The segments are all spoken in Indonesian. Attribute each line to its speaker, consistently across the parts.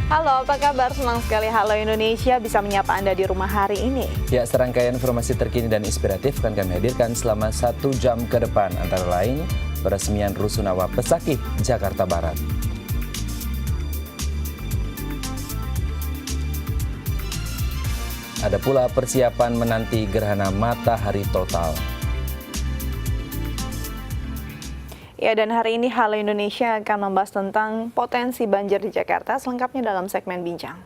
Speaker 1: Halo, apa kabar? Senang sekali Halo Indonesia bisa menyapa Anda di rumah hari ini.
Speaker 2: Ya, serangkaian informasi terkini dan inspiratif akan kami hadirkan selama 1 jam ke depan. Antara lain, peresmian Rusunawa Pesakih, Jakarta Barat. Ada pula persiapan menanti gerhana matahari total.
Speaker 1: Ya, dan hari ini Halo Indonesia akan membahas tentang potensi banjir di Jakarta, selengkapnya dalam segmen Bincang.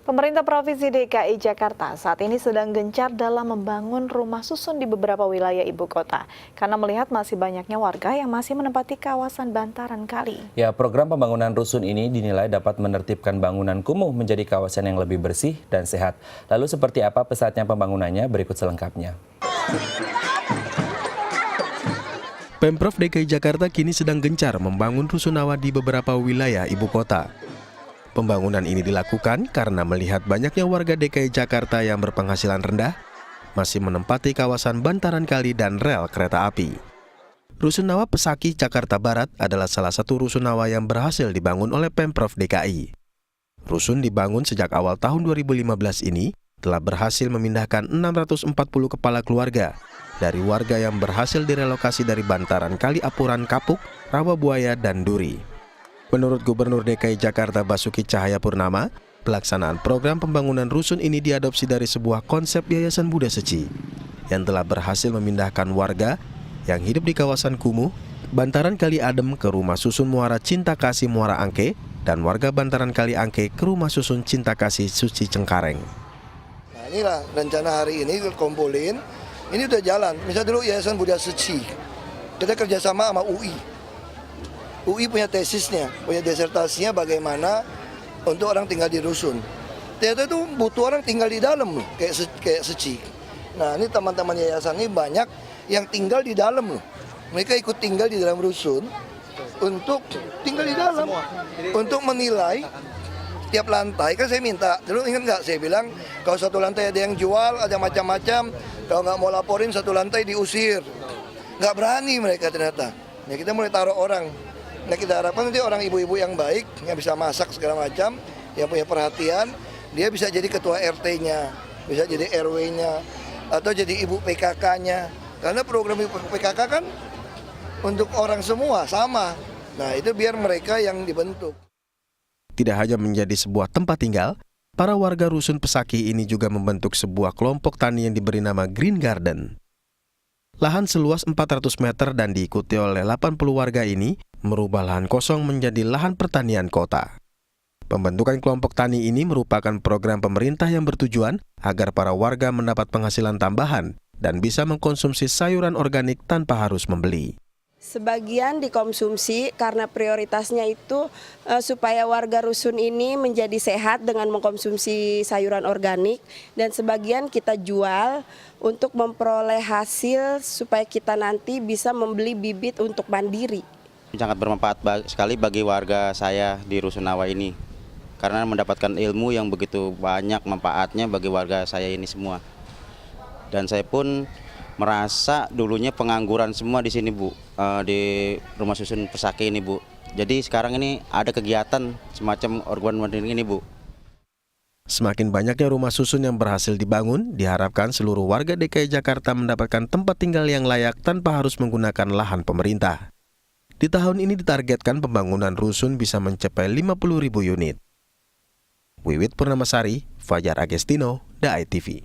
Speaker 1: Pemerintah Provinsi DKI Jakarta saat ini sedang gencar dalam membangun rumah susun di beberapa wilayah ibu kota, karena melihat masih banyaknya warga yang masih menempati kawasan bantaran kali.
Speaker 2: Ya, program pembangunan rusun ini dinilai dapat menertibkan bangunan kumuh menjadi kawasan yang lebih bersih dan sehat. Lalu seperti apa pesatnya pembangunannya? Berikut selengkapnya.
Speaker 3: Pemprov DKI Jakarta kini sedang gencar membangun rusunawa di beberapa wilayah ibu kota. Pembangunan ini dilakukan karena melihat banyaknya warga DKI Jakarta yang berpenghasilan rendah masih menempati kawasan bantaran kali dan rel kereta api. Rusunawa Pesakih, Jakarta Barat adalah salah satu rusunawa yang berhasil dibangun oleh Pemprov DKI. Rusun dibangun sejak awal tahun 2015 ini telah berhasil memindahkan 640 kepala keluarga dari warga yang berhasil direlokasi dari bantaran Kali Apuran Kapuk, Rawabuaya, dan Duri. Menurut Gubernur DKI Jakarta Basuki Cahayapurnama, pelaksanaan program pembangunan rusun ini diadopsi dari sebuah konsep Yayasan Buddha Seci yang telah berhasil memindahkan warga yang hidup di kawasan kumuh, bantaran Kali Adem ke rumah susun Muara Cinta Kasih Muara Angke dan warga bantaran Kali Angke ke rumah susun Cinta Kasih Suci Cengkareng.
Speaker 4: Nah, inilah rencana hari ini kumpulin, ini udah jalan. Misal dulu Yayasan Buddha Seci, kita kerjasama sama UI. UI punya tesisnya, punya disertasinya bagaimana untuk orang tinggal di rusun. Ternyata itu butuh orang tinggal di dalam loh, kayak Seci. Nah, ini teman-teman yayasan ini banyak yang tinggal di dalam loh. Mereka ikut tinggal di dalam rusun untuk tinggal di dalam, untuk menilai tiap lantai. Kan saya minta, dulu ingat nggak saya bilang kalau satu lantai ada yang jual, ada macam-macam, kalau nggak mau laporin satu lantai diusir. Nggak berani mereka ternyata. Nah, kita mulai taruh orang. Nah, kita harapkan nanti orang ibu-ibu yang baik, yang bisa masak segala macam, yang punya perhatian, dia bisa jadi ketua RT-nya, bisa jadi RW-nya, atau jadi ibu PKK-nya. Karena program ibu PKK kan untuk orang semua, sama. Nah, itu biar mereka yang dibentuk.
Speaker 3: Tidak hanya menjadi sebuah tempat tinggal, para warga rusun Pesakih ini juga membentuk sebuah kelompok tani yang diberi nama Green Garden. Lahan seluas 400 meter dan diikuti oleh 80 warga ini merubah lahan kosong menjadi lahan pertanian kota. Pembentukan kelompok tani ini merupakan program pemerintah yang bertujuan agar para warga mendapat penghasilan tambahan dan bisa mengkonsumsi sayuran organik tanpa harus membeli.
Speaker 5: Sebagian dikonsumsi karena prioritasnya itu supaya warga rusun ini menjadi sehat dengan mengkonsumsi sayuran organik, dan sebagian kita jual untuk memperoleh hasil supaya kita nanti bisa membeli bibit untuk mandiri.
Speaker 6: Sangat bermanfaat sekali bagi warga saya di Rusunawa ini karena mendapatkan ilmu yang begitu banyak manfaatnya bagi warga saya ini semua. Dan saya pun merasa dulunya pengangguran semua di sini, Bu, di rumah susun Pesakih ini, Bu. Jadi sekarang ini ada kegiatan semacam organ mandiri ini, Bu.
Speaker 3: Semakin banyaknya rumah susun yang berhasil dibangun, diharapkan seluruh warga DKI Jakarta mendapatkan tempat tinggal yang layak tanpa harus menggunakan lahan pemerintah. Di tahun ini ditargetkan pembangunan rusun bisa mencapai 50.000 unit. Wiwit Purnamasari, Fajar Agestino, DAI TV.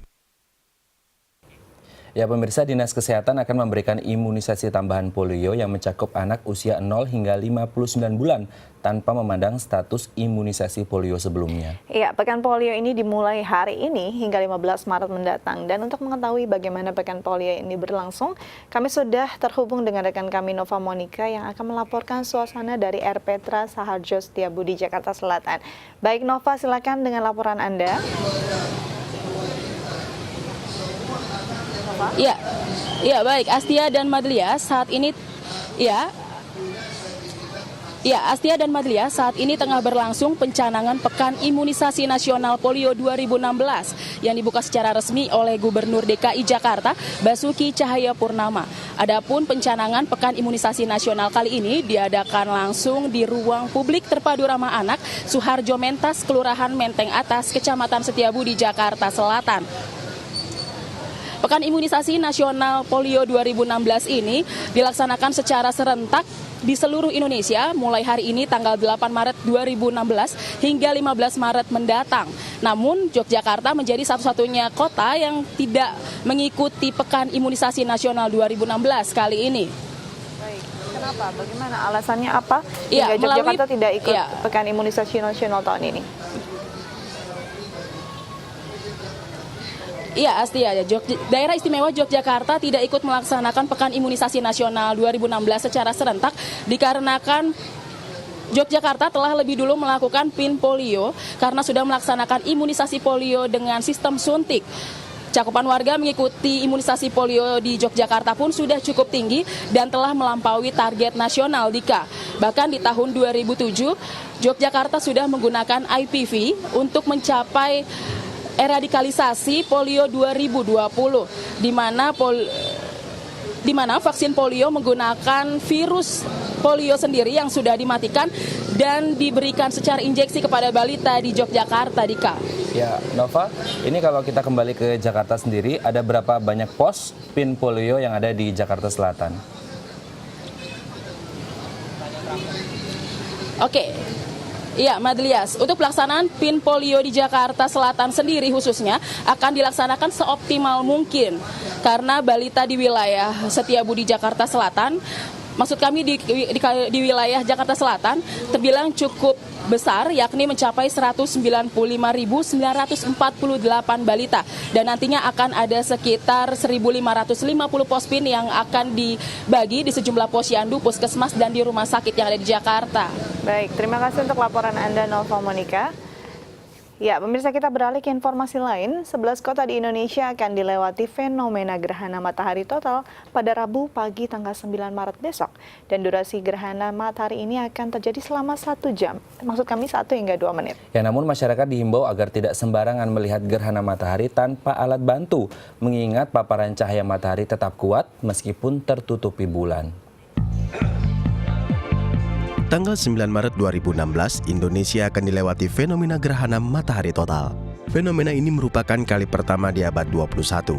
Speaker 2: Ya, pemirsa, Dinas Kesehatan akan memberikan imunisasi tambahan polio yang mencakup anak usia 0 hingga 59 bulan tanpa memandang status imunisasi polio sebelumnya.
Speaker 1: Ya, Pekan Polio ini dimulai hari ini hingga 15 Maret mendatang. Dan untuk mengetahui bagaimana Pekan Polio ini berlangsung, kami sudah terhubung dengan rekan kami Nova Monika yang akan melaporkan suasana dari R. Petra Saharjo Setiabudi, Jakarta Selatan. Baik Nova, silakan dengan laporan Anda.
Speaker 7: Ya baik Astia dan Madlia, saat ini ya Ya, Astia dan Madlia, saat ini tengah berlangsung pencanangan Pekan Imunisasi Nasional Polio 2016 yang dibuka secara resmi oleh Gubernur DKI Jakarta, Basuki Cahayapurnama. Adapun pencanangan Pekan Imunisasi Nasional kali ini diadakan langsung di ruang publik terpadu ramah anak Suharjo Mentas, Kelurahan Menteng Atas, Kecamatan Setiabudi, Jakarta Selatan. Pekan Imunisasi Nasional Polio 2016 ini dilaksanakan secara serentak di seluruh Indonesia mulai hari ini tanggal 8 Maret 2016 hingga 15 Maret mendatang. Namun Yogyakarta menjadi satu-satunya kota yang tidak mengikuti Pekan Imunisasi Nasional 2016 kali ini.
Speaker 1: Baik, kenapa? Bagaimana alasannya apa?
Speaker 7: Iya,
Speaker 1: Hingga Yogyakarta tidak ikut
Speaker 7: iya.
Speaker 1: Pekan Imunisasi Nasional tahun ini.
Speaker 7: Iya, Astia, Daerah Istimewa Yogyakarta tidak ikut melaksanakan Pekan Imunisasi Nasional 2016 secara serentak dikarenakan Yogyakarta telah lebih dulu melakukan PIN polio karena sudah melaksanakan imunisasi polio dengan sistem suntik. Cakupan warga mengikuti imunisasi polio di Yogyakarta pun sudah cukup tinggi dan telah melampaui target nasional Dika. Bahkan di tahun 2007, Yogyakarta sudah menggunakan IPV untuk mencapai eradikalisasi polio 2020, di mana vaksin polio menggunakan virus polio sendiri yang sudah dimatikan dan diberikan secara injeksi kepada balita di Yogyakarta, Dika.
Speaker 2: Ya, Nova, ini kalau kita kembali ke Jakarta sendiri, ada berapa banyak pos PIN polio yang ada di Jakarta Selatan?
Speaker 7: Oke. Iya, Madlias, untuk pelaksanaan PIN polio di Jakarta Selatan sendiri khususnya akan dilaksanakan seoptimal mungkin karena balita di wilayah Setiabudi Jakarta Selatan, maksud kami di wilayah Jakarta Selatan terbilang cukup besar, yakni mencapai 195.948 balita dan nantinya akan ada sekitar 1.550 pos PIN yang akan dibagi di sejumlah posyandu, puskesmas dan di rumah sakit yang ada di Jakarta.
Speaker 1: Baik, terima kasih untuk laporan Anda, Nova Monika. Ya, pemirsa, kita beralih ke informasi lain. 11 kota di Indonesia akan dilewati fenomena gerhana matahari total pada Rabu pagi tanggal 9 Maret besok. Dan durasi gerhana matahari ini akan terjadi selama 1 jam. Maksud kami 1 hingga 2 menit.
Speaker 2: Ya, namun masyarakat dihimbau agar tidak sembarangan melihat gerhana matahari tanpa alat bantu, mengingat paparan cahaya matahari tetap kuat meskipun tertutupi bulan.
Speaker 3: Tanggal 9 Maret 2016, Indonesia akan dilewati fenomena gerhana matahari total. Fenomena ini merupakan kali pertama di abad 21.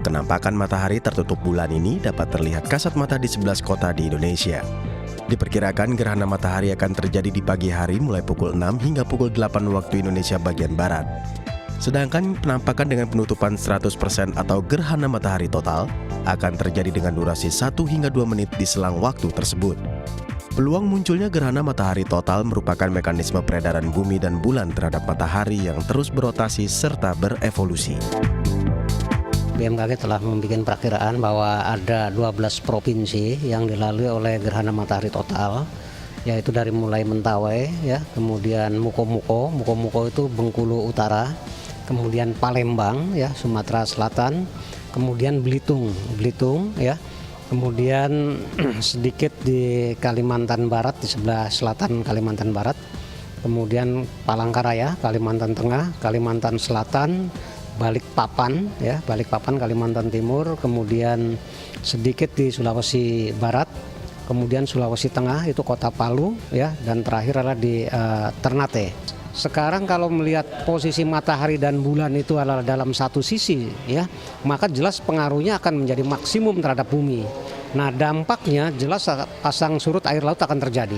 Speaker 3: Kenampakan matahari tertutup bulan ini dapat terlihat kasat mata di 11 kota di Indonesia. Diperkirakan gerhana matahari akan terjadi di pagi hari mulai pukul 6 hingga pukul 8 waktu Indonesia bagian Barat. Sedangkan penampakan dengan penutupan 100% atau gerhana matahari total akan terjadi dengan durasi 1 hingga 2 menit di selang waktu tersebut. Peluang munculnya gerhana matahari total merupakan mekanisme peredaran bumi dan bulan terhadap matahari yang terus berotasi serta berevolusi.
Speaker 8: BMKG telah membuat perakiraan bahwa ada 12 provinsi yang dilalui oleh gerhana matahari total, yaitu dari mulai Mentawai, ya, kemudian Mukomuko itu Bengkulu Utara, kemudian Palembang, ya, Sumatera Selatan, kemudian Belitung, ya. Kemudian sedikit di Kalimantan Barat, di sebelah selatan Kalimantan Barat. Kemudian Palangkaraya, Kalimantan Tengah, Kalimantan Selatan, Balikpapan, ya, Balikpapan Kalimantan Timur. Kemudian sedikit di Sulawesi Barat. Kemudian Sulawesi Tengah itu Kota Palu, ya, dan terakhir adalah di Ternate. Sekarang kalau melihat posisi matahari dan bulan itu adalah dalam satu sisi, ya, maka jelas pengaruhnya akan menjadi maksimum terhadap bumi. Nah, dampaknya jelas pasang surut air laut akan terjadi.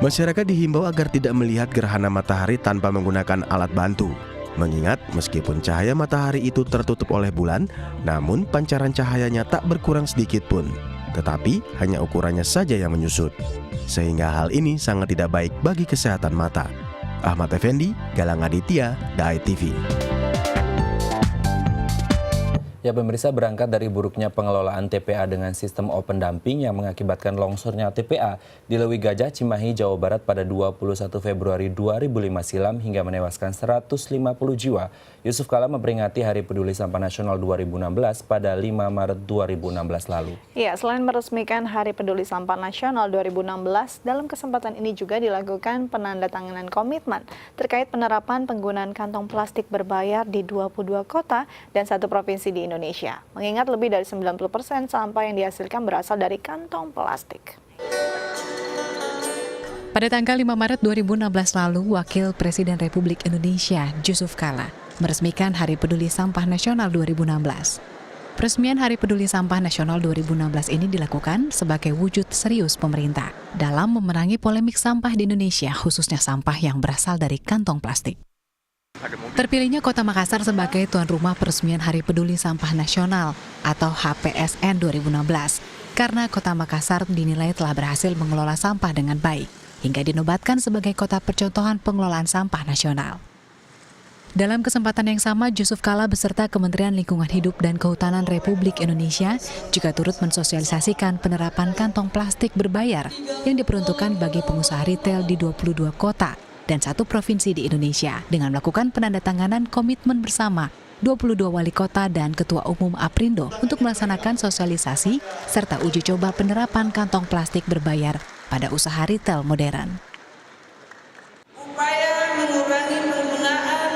Speaker 3: Masyarakat dihimbau agar tidak melihat gerhana matahari tanpa menggunakan alat bantu. Mengingat meskipun cahaya matahari itu tertutup oleh bulan, namun pancaran cahayanya tak berkurang sedikit pun. Tetapi hanya ukurannya saja yang menyusut. Sehingga hal ini sangat tidak baik bagi kesehatan mata. Ahmad Effendi, Galang Aditya, DAI TV.
Speaker 2: Ya, pemirsa, berangkat dari buruknya pengelolaan TPA dengan sistem open dumping yang mengakibatkan longsornya TPA di Lewi Gajah, Cimahi, Jawa Barat pada 21 Februari 2005 silam hingga menewaskan 150 jiwa. Yusuf Kala memperingati Hari Peduli Sampah Nasional 2016 pada 5 Maret 2016 lalu.
Speaker 1: Ya, selain meresmikan Hari Peduli Sampah Nasional 2016, dalam kesempatan ini juga dilakukan penandatanganan komitmen terkait penerapan penggunaan kantong plastik berbayar di 22 kota dan 1 provinsi di Indonesia. Mengingat lebih dari 90% sampah yang dihasilkan berasal dari kantong plastik.
Speaker 9: Pada tanggal 5 Maret 2016 lalu, Wakil Presiden Republik Indonesia, Yusuf Kala, meresmikan Hari Peduli Sampah Nasional 2016. Peresmian Hari Peduli Sampah Nasional 2016 ini dilakukan sebagai wujud serius pemerintah dalam memerangi polemik sampah di Indonesia, khususnya sampah yang berasal dari kantong plastik. Terpilihnya Kota Makassar sebagai tuan rumah peresmian Hari Peduli Sampah Nasional atau HPSN 2016 karena Kota Makassar dinilai telah berhasil mengelola sampah dengan baik hingga dinobatkan sebagai kota percontohan pengelolaan sampah nasional. Dalam kesempatan yang sama, Yusuf Kala beserta Kementerian Lingkungan Hidup dan Kehutanan Republik Indonesia juga turut mensosialisasikan penerapan kantong plastik berbayar yang diperuntukkan bagi pengusaha retail di 22 kota dan 1 provinsi di Indonesia dengan melakukan penandatanganan komitmen bersama 22 wali kota dan Ketua Umum Aprindo untuk melaksanakan sosialisasi serta uji coba penerapan kantong plastik berbayar pada usaha retail modern.
Speaker 10: Upaya mengurangi penggunaan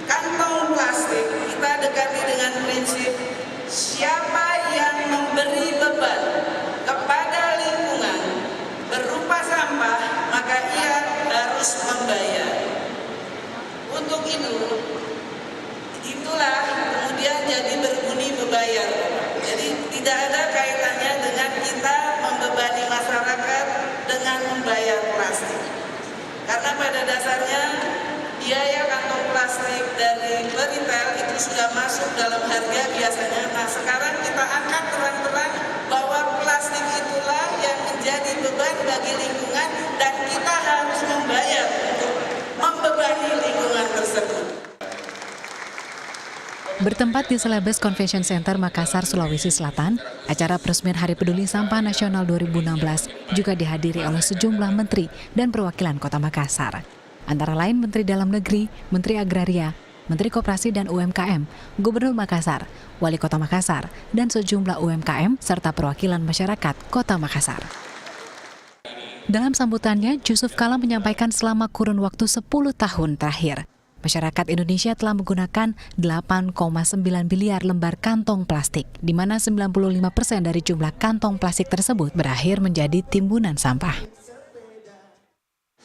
Speaker 10: kantong plastik kita dekati dengan prinsip siapa yang memberi beban kepada lingkungan berupa sampah maka ia harus membayar. Untuk itulah kemudian jadi berbunyi berbayar. Jadi tidak ada kaitannya dengan kita membebani masyarakat dengan membayar plastik. Karena pada dasarnya biaya kantong plastik dari retail itu sudah masuk dalam harga biasanya. Nah, sekarang kita angkat terang-terang bahwa plastik itulah yang menjadi beban bagi lingkungan dan kita harus membayar untuk membebani lingkungan tersebut.
Speaker 9: Bertempat di Celebes Convention Center Makassar, Sulawesi Selatan, acara peresmian Hari Peduli Sampah Nasional 2016 juga dihadiri oleh sejumlah menteri dan perwakilan Kota Makassar. Antara lain Menteri Dalam Negeri, Menteri Agraria, Menteri Koperasi dan UMKM, Gubernur Makassar, Wali Kota Makassar, dan sejumlah UMKM serta perwakilan masyarakat Kota Makassar. Dalam sambutannya, Yusuf Kala menyampaikan selama kurun waktu 10 tahun terakhir, masyarakat Indonesia telah menggunakan 8,9 miliar lembar kantong plastik, di mana 95% dari jumlah kantong plastik tersebut berakhir menjadi timbunan sampah.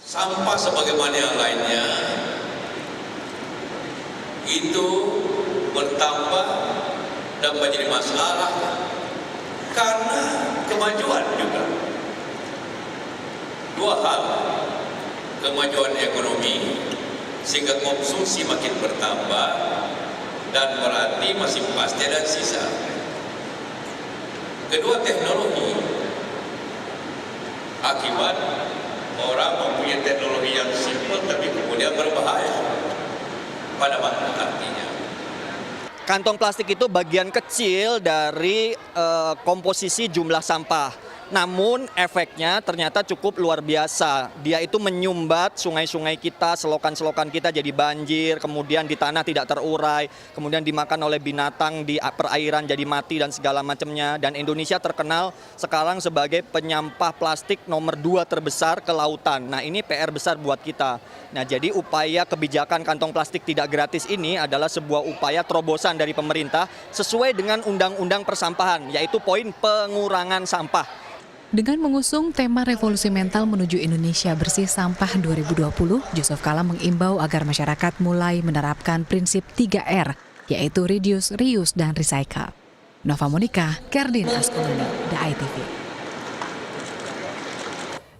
Speaker 11: Sampah sebagaimana yang lainnya itu bertambah dan menjadi masalah karena kemajuan juga. 2 hal, kemajuan ekonomi sehingga konsumsi makin bertambah dan berarti masih pasti ada sisa. Kedua, teknologi. Akibat orang mempunyai teknologi yang simpel tapi kemudian berbahaya pada mana artinya.
Speaker 12: Kantong plastik itu bagian kecil dari komposisi jumlah sampah. Namun efeknya ternyata cukup luar biasa. Dia itu menyumbat sungai-sungai kita, selokan-selokan kita jadi banjir, kemudian di tanah tidak terurai, kemudian dimakan oleh binatang di perairan jadi mati dan segala macamnya. Dan Indonesia terkenal sekarang sebagai penyampah plastik nomor 2 terbesar ke lautan. Nah, ini PR besar buat kita. Nah, jadi upaya kebijakan kantong plastik tidak gratis ini adalah sebuah upaya terobosan dari pemerintah sesuai dengan Undang-Undang Persampahan, yaitu poin pengurangan sampah.
Speaker 9: Dengan mengusung tema Revolusi Mental menuju Indonesia Bersih Sampah 2020, Yusuf Kala mengimbau agar masyarakat mulai menerapkan prinsip 3R, yaitu Reduce, Reuse, dan Recycle. Nova Monika, Kerdin Askoloni, DAI-TV.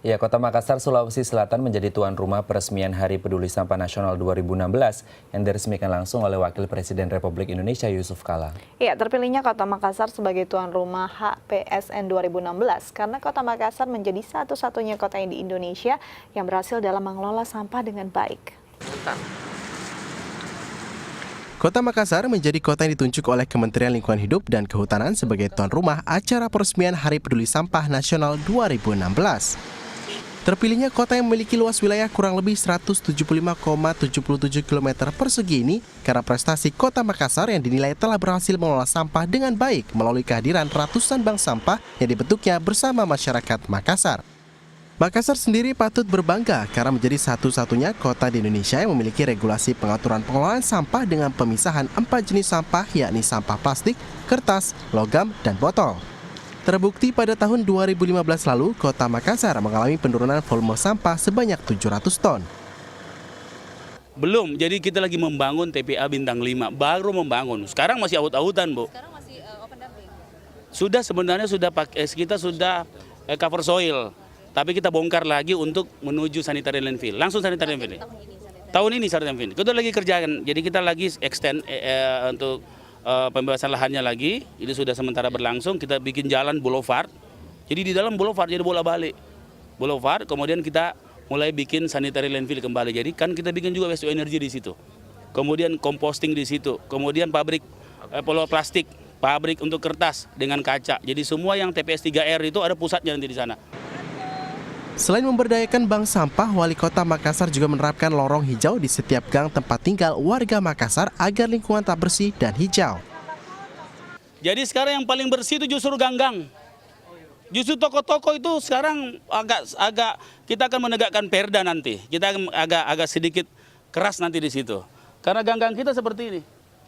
Speaker 2: Ya, Kota Makassar, Sulawesi Selatan menjadi tuan rumah peresmian Hari Peduli Sampah Nasional 2016 yang diresmikan langsung oleh Wakil Presiden Republik Indonesia Yusuf Kala.
Speaker 1: Ya, terpilihnya Kota Makassar sebagai tuan rumah HPSN 2016 karena Kota Makassar menjadi satu-satunya kota di Indonesia yang berhasil dalam mengelola sampah dengan baik.
Speaker 3: Kota Makassar menjadi kota yang ditunjuk oleh Kementerian Lingkungan Hidup dan Kehutanan sebagai tuan rumah acara peresmian Hari Peduli Sampah Nasional 2016. Terpilihnya kota yang memiliki luas wilayah kurang lebih 175,77 km persegi ini karena prestasi Kota Makassar yang dinilai telah berhasil mengelola sampah dengan baik melalui kehadiran ratusan bank sampah yang dibentuknya bersama masyarakat Makassar. Makassar sendiri patut berbangga karena menjadi satu-satunya kota di Indonesia yang memiliki regulasi pengaturan pengelolaan sampah dengan pemisahan 4 jenis sampah, yakni sampah plastik, kertas, logam, dan botol. Terbukti pada tahun 2015 lalu, Kota Makassar mengalami penurunan volume sampah sebanyak 700 ton.
Speaker 13: Belum, jadi kita lagi membangun TPA Bintang 5, baru membangun. Sekarang masih aut-autan, Bu.
Speaker 7: Sekarang masih open dumping.
Speaker 13: Sudah sebenarnya kita sudah cover soil. Tapi kita bongkar lagi untuk menuju sanitary landfill. Langsung sanitary landfill. Tahun ini sanitary landfill. Kita lagi kerjakan. Jadi kita lagi extend untuk pembebasan lahannya lagi. Ini sudah sementara berlangsung. Kita bikin jalan boulevard. Jadi di dalam boulevard jadi bola-balik. Boulevard, kemudian kita mulai bikin sanitary landfill kembali. Jadi kan kita bikin juga waste to energy di situ. Kemudian composting di situ. Kemudian pabrik plastik, pabrik untuk kertas dengan kaca. Jadi semua yang TPS 3R itu ada pusatnya nanti di sana.
Speaker 3: Selain memberdayakan bank sampah, Wali Kota Makassar juga menerapkan lorong hijau di setiap gang tempat tinggal warga Makassar agar lingkungan tak bersih dan hijau.
Speaker 13: Jadi sekarang yang paling bersih itu justru gang-gang. Justru toko-toko itu sekarang agak kita akan menegakkan perda nanti. Kita agak sedikit keras nanti di situ. Karena gang-gang kita seperti ini.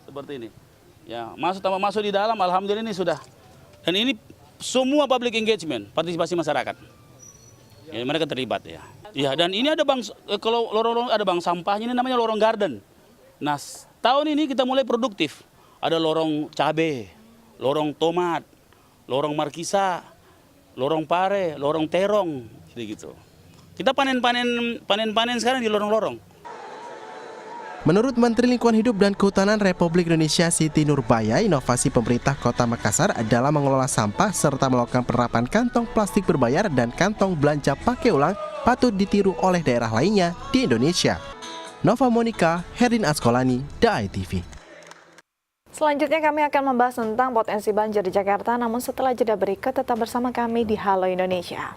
Speaker 13: Seperti ini. Ya, masuk di dalam, alhamdulillah ini sudah. Dan ini semua public engagement, partisipasi masyarakat. Ya, mereka terlibat ya. Ya, dan ini ada kalau lorong ada bank sampahnya, ini namanya lorong garden. Nah, tahun ini kita mulai produktif. Ada lorong cabe, lorong tomat, lorong markisa, lorong pare, lorong terong, gitu. Kita panen sekarang di lorong-lorong.
Speaker 3: Menurut Menteri Lingkungan Hidup dan Kehutanan Republik Indonesia Siti Nurbaya, inovasi pemerintah Kota Makassar adalah mengelola sampah serta melakukan penerapan kantong plastik berbayar dan kantong belanja pakai ulang patut ditiru oleh daerah lainnya di Indonesia. Nova Monica, Herdin Askolani, DAI TV.
Speaker 1: Selanjutnya kami akan membahas tentang potensi banjir di Jakarta, namun setelah jeda berikut tetap bersama kami di Halo Indonesia.